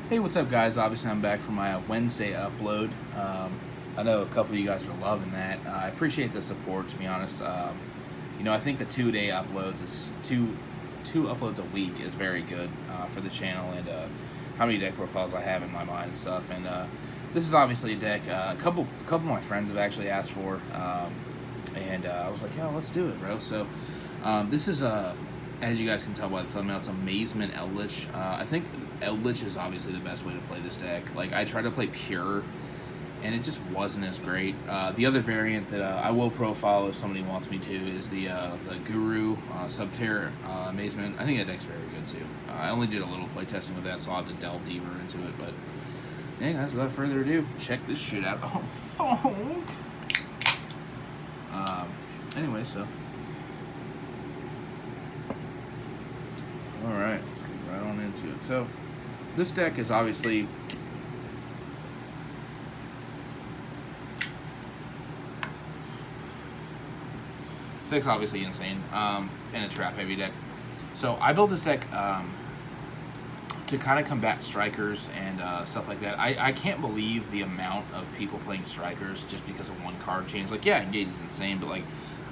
Hey, what's up, guys? Obviously, I'm back for my Wednesday upload. I know a couple of you guys are loving that. I appreciate the support, to be honest. I think the 2-day uploads is two uploads a week is very good for the channel and how many deck profiles I have in my mind and stuff. And this is obviously a deck a couple of my friends have actually asked for, and I was like, "Yo, let's do it, bro." So this is as you guys can tell by the thumbnail, it's Amazement Eldlich. I think Eldlich is obviously the best way to play this deck. Like, I tried to play Pure, and it just wasn't as great. The other variant that I will profile if somebody wants me to is the Guru Subterra Amazement. I think that deck's very good too. I only did a little playtesting with that, so I'll have to delve deeper into it. But yeah, guys, without further ado, check this shit out. Oh, fuck. Anyway, so. Alright, let's get right on into it. So, this deck is obviously this deck's obviously insane, and a trap heavy deck. So I built this deck to kind of combat strikers and stuff like that. I can't believe the amount of people playing strikers just because of one card change. Like, yeah, Engage is insane, but like,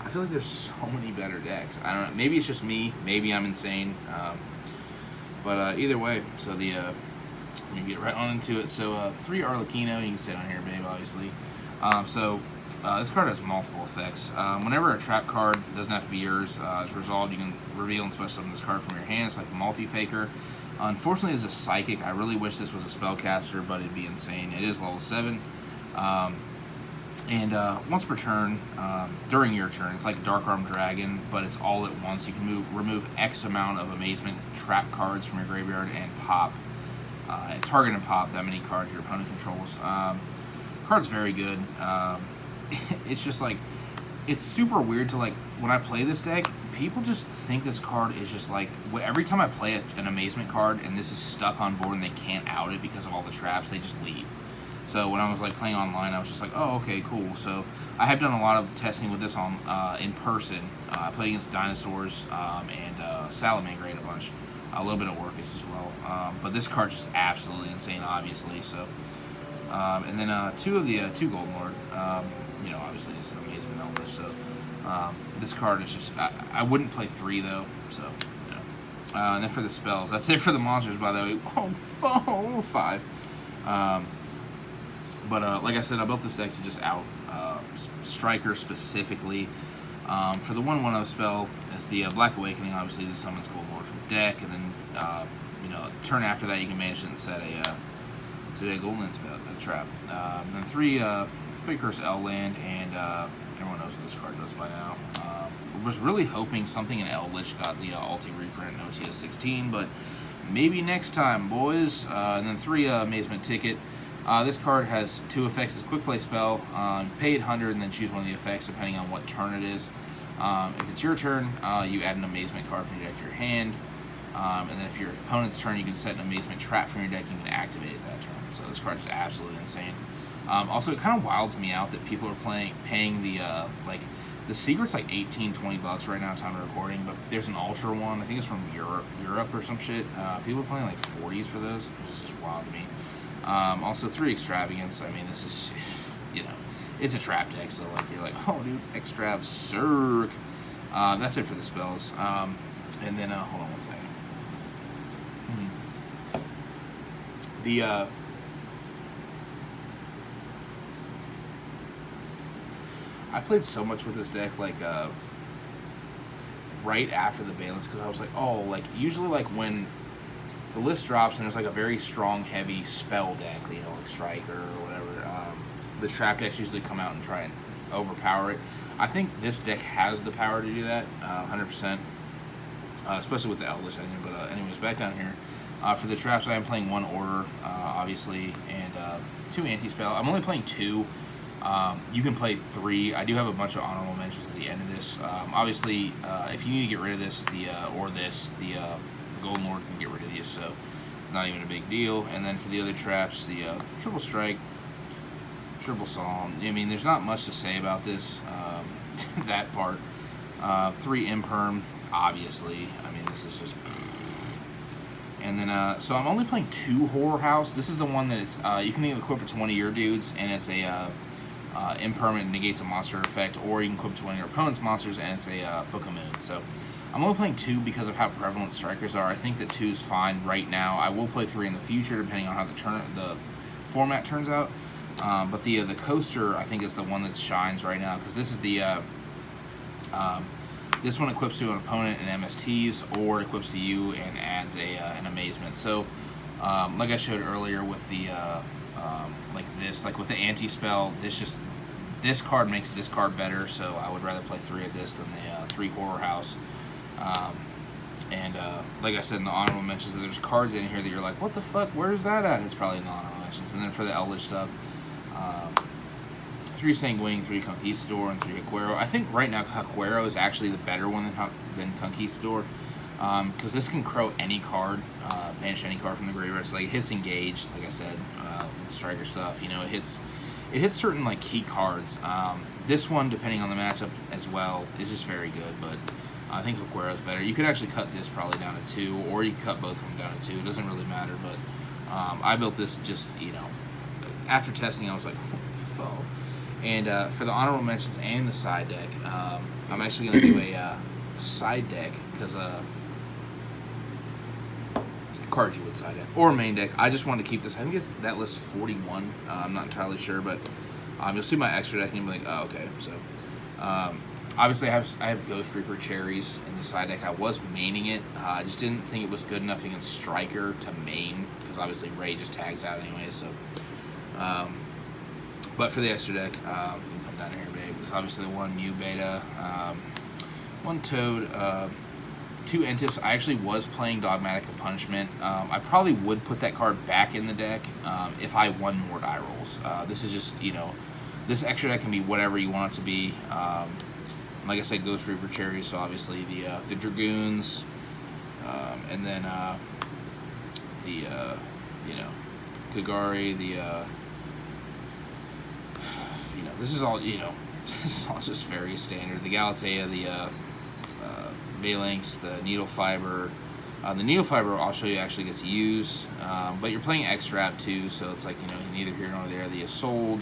I feel like there's so many better decks. I don't know. Maybe it's just me. Maybe I'm insane. But either way, so let me get right on into it. So 3 Arlecchino, you can sit on here, babe, obviously. This card has multiple effects. Whenever a trap card doesn't have to be yours, is resolved, you can reveal and special summon this card from your hand. It's like a multi-faker. Unfortunately, it's a psychic. I really wish this was a spellcaster, but it'd be insane. It is level 7. Once per turn, during your turn, it's like Dark Arm Dragon, but it's all at once. You can remove X amount of Amazement trap cards from your graveyard and pop, target and pop that many cards your opponent controls. Card's very good. It's just like, it's super weird to, like, when I play this deck, people just think this card is just like, every time I play an Amazement card and this is stuck on board and they can't out it because of all the traps, they just leave. So when I was like playing online, I was just like, oh, okay, cool. So I have done a lot of testing with this on in person. I played against Dinosaurs and Salamangreat a bunch. A little bit of Orcus as well. But this card's just absolutely insane, obviously. So and then two Golden Lord. Obviously this is Amazement Eldlich. So this card is just, I wouldn't play 3 though. So and then for the spells, that's it for the monsters, by the way. Oh, 5. But like I said, I built this deck to just out Striker specifically. For the 1/1/0 spell, it's the Black Awakening. Obviously, this summons Golden Lord from deck, and then turn after that, you can manage it and set a Golden spell, a trap. Then 3 Big Curse L land, and everyone knows what this card does by now. Was really hoping something in Eldlich got the Alti reprint and OTS 16, but maybe next time, boys. And then 3 Amazement Ticket. This card has 2 effects. It's a quick play spell. Pay 800 and then choose one of the effects depending on what turn it is. If it's your turn, you add an Amazement card from your deck to your hand. And then if your opponent's turn, you can set an Amazement trap from your deck and you can activate it that turn. So this card is absolutely insane. Also, it kind of wilds me out that people are paying the secret's like $18-20 right now, time of recording, but there's an Ultra one. I think it's from Europe or some shit. People are playing like 40s for those, which is just wild to me. Also 3 Extravagance. I mean, this is, it's a trap deck, so like, you're like, oh, dude, Extrav, Cirque. That's it for the spells. And then, hold on one second. I played so much with this deck, like, right after the ban list, because I was like, oh, like, usually, like, when the list drops and there's like a very strong, heavy spell deck, like Striker or whatever, the trap decks usually come out and try and overpower it. I think this deck has the power to do that, 100%, especially with the Eldlich engine. But anyways, back down here. For the traps, I am playing 1 Order, obviously, and 2 Anti-Spell. I'm only playing 2. You can play 3. I do have a bunch of honorable mentions at the end of this. Obviously, if you need to get rid of this, the Golden Lord can get rid of these, so not even a big deal. And then for the other traps, the Triple Strike, Triple Psalm. I mean, there's not much to say about this, that part. 3 Imperm, obviously. I mean, this is just And then, so I'm only playing 2 Horror House. This is the one that it's, you can either equip it to one of your dudes, and it's a impermanent, negates a monster effect, or you can equip it to one of your opponent's monsters, and it's a Book of Moon. So I'm only playing 2 because of how prevalent strikers are. I think that 2 is fine right now. I will play 3 in the future, depending on how the format turns out. But the coaster, I think, is the one that shines right now, because this is the this one equips to an opponent and MSTs, or it equips to you and adds an amazement. So, like I showed earlier with the like with the anti-spell, this card makes this card better. So I would rather play 3 of this than the 3 Horror House. Like I said in the honorable mentions, there's cards in here that you're like, what the fuck? Where's that at? It's probably in the honorable mentions. And then for the Eldlich stuff, 3 Sanguine, 3 Conquistador, and 3 Haquero. I think right now Haquero is actually the better one than Conquistador, because this can crow any card, banish any card from the graveyard. So like it hits engage, like I said, with striker stuff. You know, it hits certain like key cards. This one, depending on the matchup as well, is just very good. But I think Haquero is better. You could actually cut this probably down to 2, or you could cut both of them down to 2. It doesn't really matter. But I built this just, you know, after testing, I was like, fuck. And for the honorable mentions and the side deck, I'm actually going to do a side deck, because cards you would side deck, or main deck. I just wanted to keep this. I think it's that list 41. I'm not entirely sure, but you'll see my extra deck and you'll be like, oh, okay. So obviously I have Ghost Reaper Cherries in the side deck. I was maining it. I just didn't think it was good enough against Striker to main, because obviously Ray just tags out anyway. So but for the extra deck, you can come down here, babe. There's obviously the 1 Mew Beta, 1 Toad, 2 Entis. I actually was playing Dogmatic of Punishment. I probably would put that card back in the deck if I won more die rolls. This is just, you know, this extra deck can be whatever you want it to be. Like I said, Ghost Reaper Cherries, so obviously the Dragoons, and then you know, Kagari, you know, this is all, you know, this is all just very standard. The Galatea, the Phalanx, the Needle Fiber. The Needle Fiber, I'll show you, actually gets used, but you're playing X-Trap too, so it's like, you know, neither here nor there. The Isolde.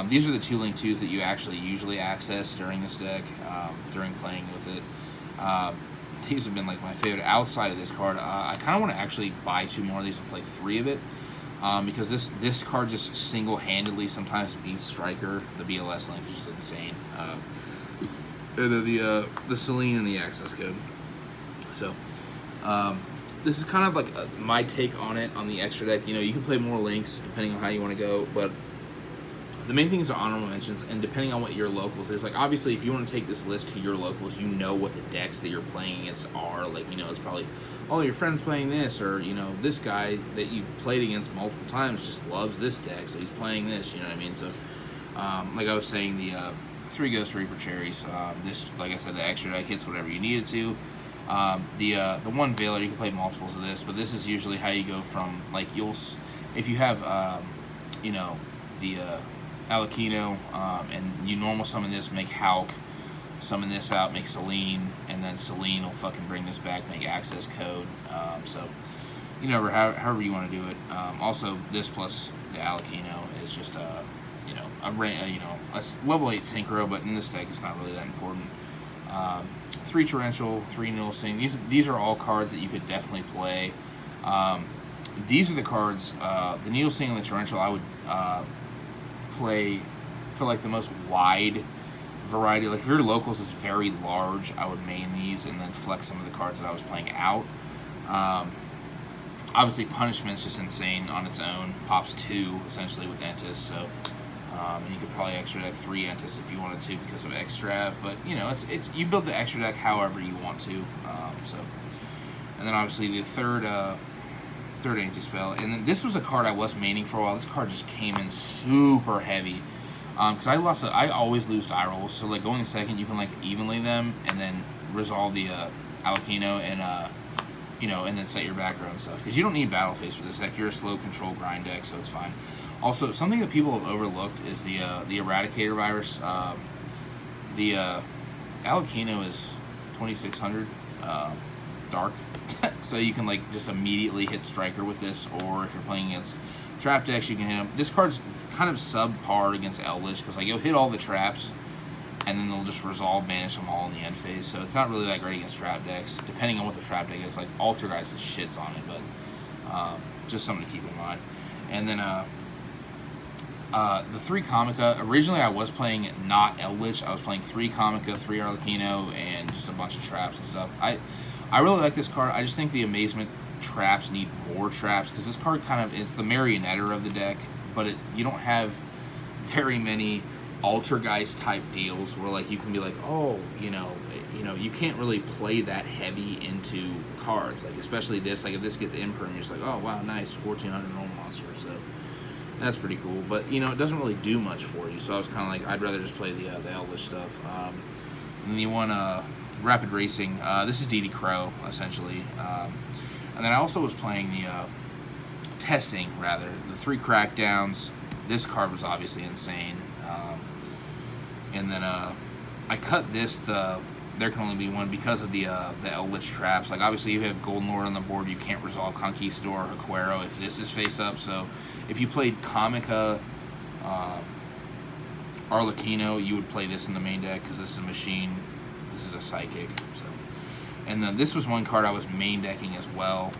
These are the 2 Link 2s that you actually usually access during this deck, during playing with it. These have been like my favorite outside of this card. I kind of want to actually buy 2 more of these and play 3 of it. Because this card just single-handedly sometimes beats Striker. The BLS link is just insane. And then the Celine and the access code. So this is kind of like my take on it on the extra deck. You know, you can play more links depending on how you want to go, but the main things are honorable mentions, and depending on what your locals is. Like, obviously, if you want to take this list to your locals, you know what the decks that you're playing against are. Like, you know, it's probably, oh, your friend's playing this, or, you know, this guy that you played against multiple times just loves this deck, so he's playing this, you know what I mean? So, like I was saying, the 3 Ghost Reaper Cherries, this, like I said, the extra deck hits whatever you need it to. The 1 Veiler, you can play multiples of this, but this is usually how you go from, like, if you have, you know, the Alakino, and you normal summon this, make Hulk, summon this out, make Celine, and then Celine will fucking bring this back, make access code. So, you know, however you want to do it. Also, this plus the Alakino is just you know, a level 8 synchro, but in this deck it's not really that important. 3 Torrential, 3 Nilsing. These are all cards that you could definitely play. These are the cards, the Nilsing and the Torrential, I would play for like the most wide variety. Like if your locals is very large, I would main these and then flex some of the cards that I was playing out. Obviously Punishment's just insane on its own. Pops 2 essentially with Entis, so and you could probably extra deck 3 Entis if you wanted to because of Extrav, but you know, it's you build the extra deck however you want to. So, and then obviously the third anti-spell, and then this was a card I was maining for a while. This card just came in super heavy, because I always lose die rolls, so like going second you can like evenly them and then resolve the Alakino and you know, and then set your background and stuff, because you don't need battle phase for this deck. You're a slow control grind deck, so it's fine. Also, something that people have overlooked is the Eradicator virus. The Alakino is 2600. dark, so you can like just immediately hit Striker with this, or if you're playing against trap decks, you can hit him. This card's kind of subpar against Eldlich because like you'll hit all the traps, and then they'll just resolve banish them all in the end phase. So it's not really that great against trap decks, depending on what the trap deck is. Like Altergeist shits on it, but just something to keep in mind. And then the 3 Comica. Originally, I was playing not Eldlich. I was playing 3 Comica, 3 Arlecchino, and just a bunch of traps and stuff. I really like this card. I just think the Amazement traps need more traps because this card it's the marionetter of the deck, but you don't have very many Altergeist type deals where like you can be like, oh, you you can't really play that heavy into cards, like especially this. Like if this gets imperm, you're just like, oh wow, nice 1400 normal monster. So that's pretty cool, but it doesn't really do much for you. So I was kind of like, I'd rather just play the Eldlich stuff. And then you want Rapid Racing. This is DD Crow essentially, and then I also was playing the testing rather the 3 Crackdowns. This card was obviously insane. And then I cut this. There can only be one because of the Eldlich traps. Like obviously you have Golden Lord on the board, you can't resolve Conquistador or Aquero if this is face up. So if you played Comica Arlecchino, you would play this in the main deck because this is a machine. This is a psychic. So, and then this was one card I was main decking as well.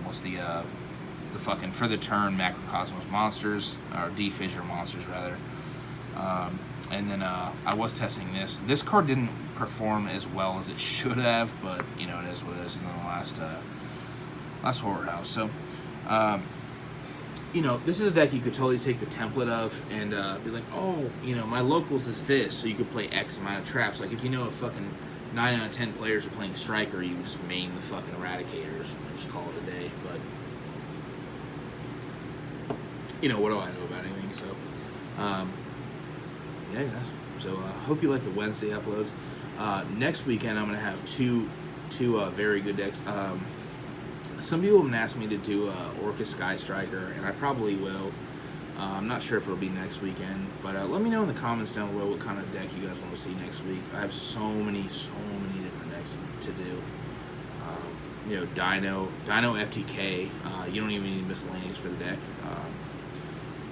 Was the fucking for the turn Macrocosmos monsters or D-Fissure monsters rather. And then I was testing this. This card didn't perform as well as it should have, but it is what it is in the last horror house. So, this is a deck you could totally take the template of and be like, oh, my locals is this, so you could play X amount of traps. Like if if fucking 9 out of 10 players are playing Striker, you would just main the fucking Eradicators and just call it a day. But what do I know about anything? So. Yeah, guys. So hope you like the Wednesday uploads. Next weekend, I'm going to have two very good decks. Some people have asked me to do Orca Sky Striker, and I probably will. I'm not sure if it'll be next weekend, but let me know in the comments down below what kind of deck you guys want to see next week. I have so many different decks to do. Dino FTK. You don't even need miscellaneous for the deck.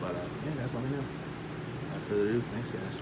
Yeah, guys, let me know. Without further ado, thanks, guys.